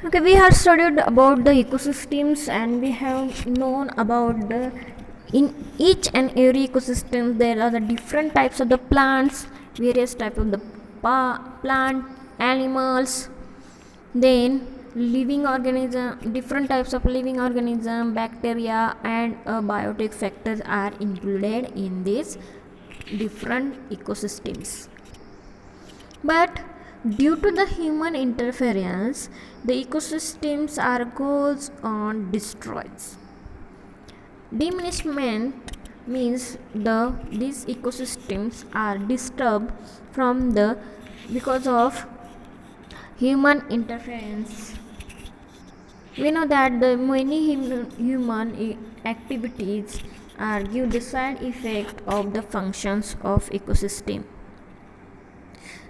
Okay, we have studied about the ecosystems and we have known about the in each and every ecosystem there are the different types of the plants, various type of the plant, animals, then living organism, different types of living organism, bacteria and biotic factors are included in these different ecosystems. But due to the human interference, the ecosystems are goes on destroys. Diminishment means these ecosystems are disturbed from the because of human interference. We know that the many human activities are give the side effect of the functions of ecosystem.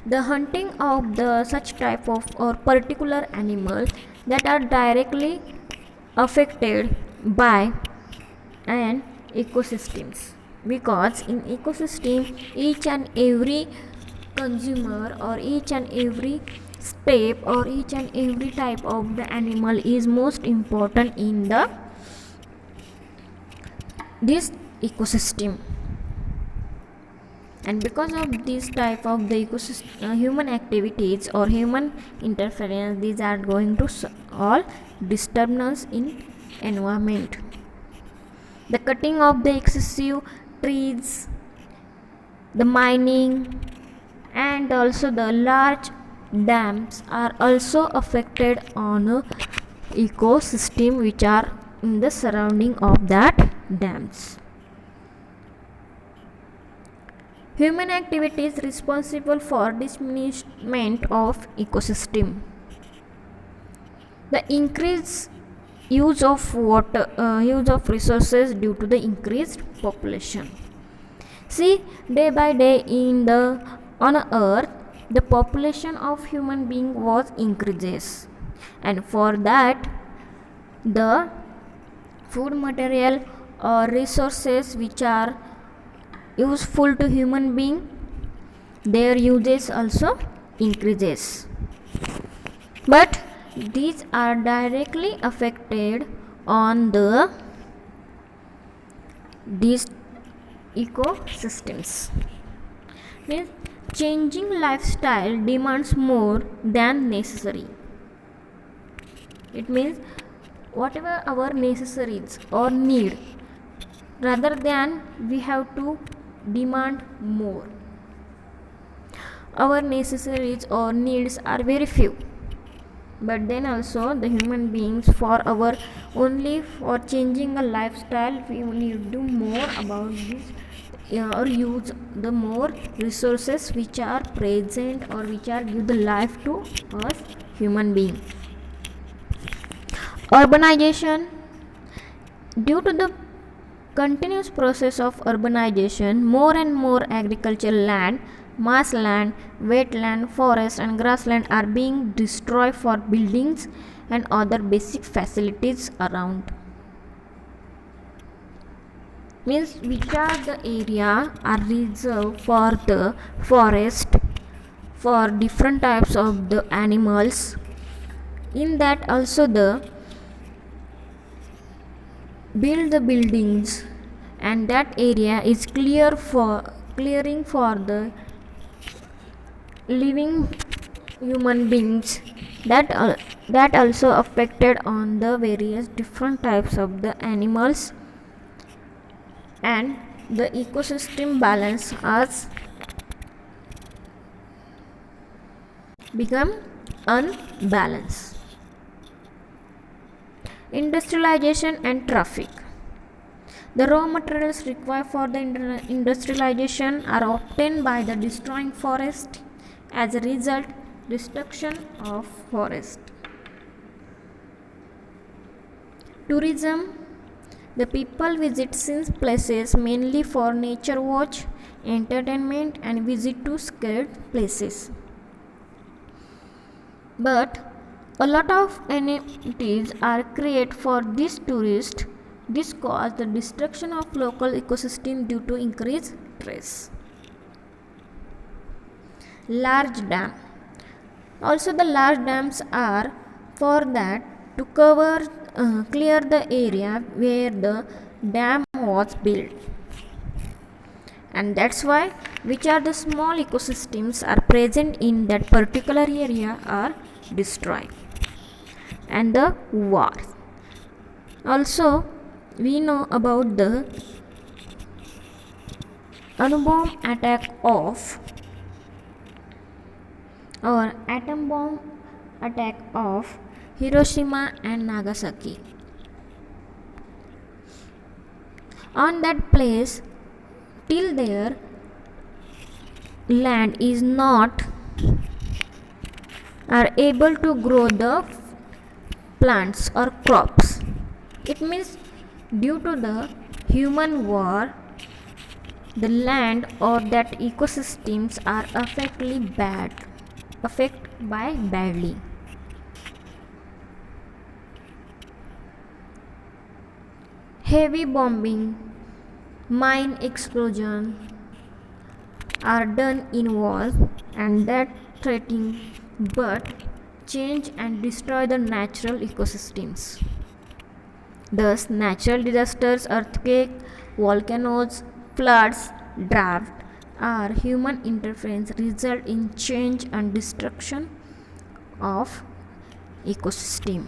The hunting of the such type of or particular animal that are directly affected by an ecosystems, because in ecosystem each and every consumer or each and every step or each and every type of the animal is most important in the this ecosystem. And because of this type of the ecosystem human activities or human interference, these are going to all disturbance in environment. The cutting of the excessive trees, the mining and also the large dams are also affected on a ecosystem which are in the surrounding of that dams. Human activity is responsible for diminishment of ecosystem. The increased use of water, use of resources due to the increased population. See, day by day in the on earth, the population of human being was increases, and for that, the food material or resources which are useful to human being, their uses also increases. But these are directly affected on the these ecosystems. Means changing lifestyle demands more than necessary. It means whatever our necessities or need, rather than we have to demand more. Our necessities or needs are very few, but then also the human beings for our only for changing a lifestyle we need to do more about this or use the more resources which are present or which are give the life to us human being. Urbanization. Due to the continuous process of urbanization, more and more agricultural land, marshland, wetland, forest and grassland are being destroyed for buildings and other basic facilities around. Means which are the area are reserved for the forest for different types of the animals. In that also the build the buildings, and that area is clearing for the living human beings, that also affected on the various different types of the animals, and the ecosystem balance has become unbalanced. Industrialization and traffic. The raw materials required for the industrialization are obtained by the destroying forest. As a result, destruction of forest. Tourism. The people visit these places mainly for nature watch, entertainment and visit to scared places. But a lot of amenities are created for these tourists. This causes the destruction of local ecosystem due to increased stress. Large dam. Also the large dams are For that, to clear the area where the dam was built. And that's why which are the small ecosystems are present in that particular area are destroyed. And the wars. Also, we know about the Anubomb attack of or atom bomb attack of Hiroshima and Nagasaki. On that place, till there, land is not are able to grow the plants or crops. It means due to the human war, the land or that ecosystems are affected by badly. Heavy bombing, mine explosion are done in wars and that threaten but change and destroy the natural ecosystems. Thus, natural disasters, earthquake, volcanoes, floods, drought, or human interference result in change and destruction of ecosystem.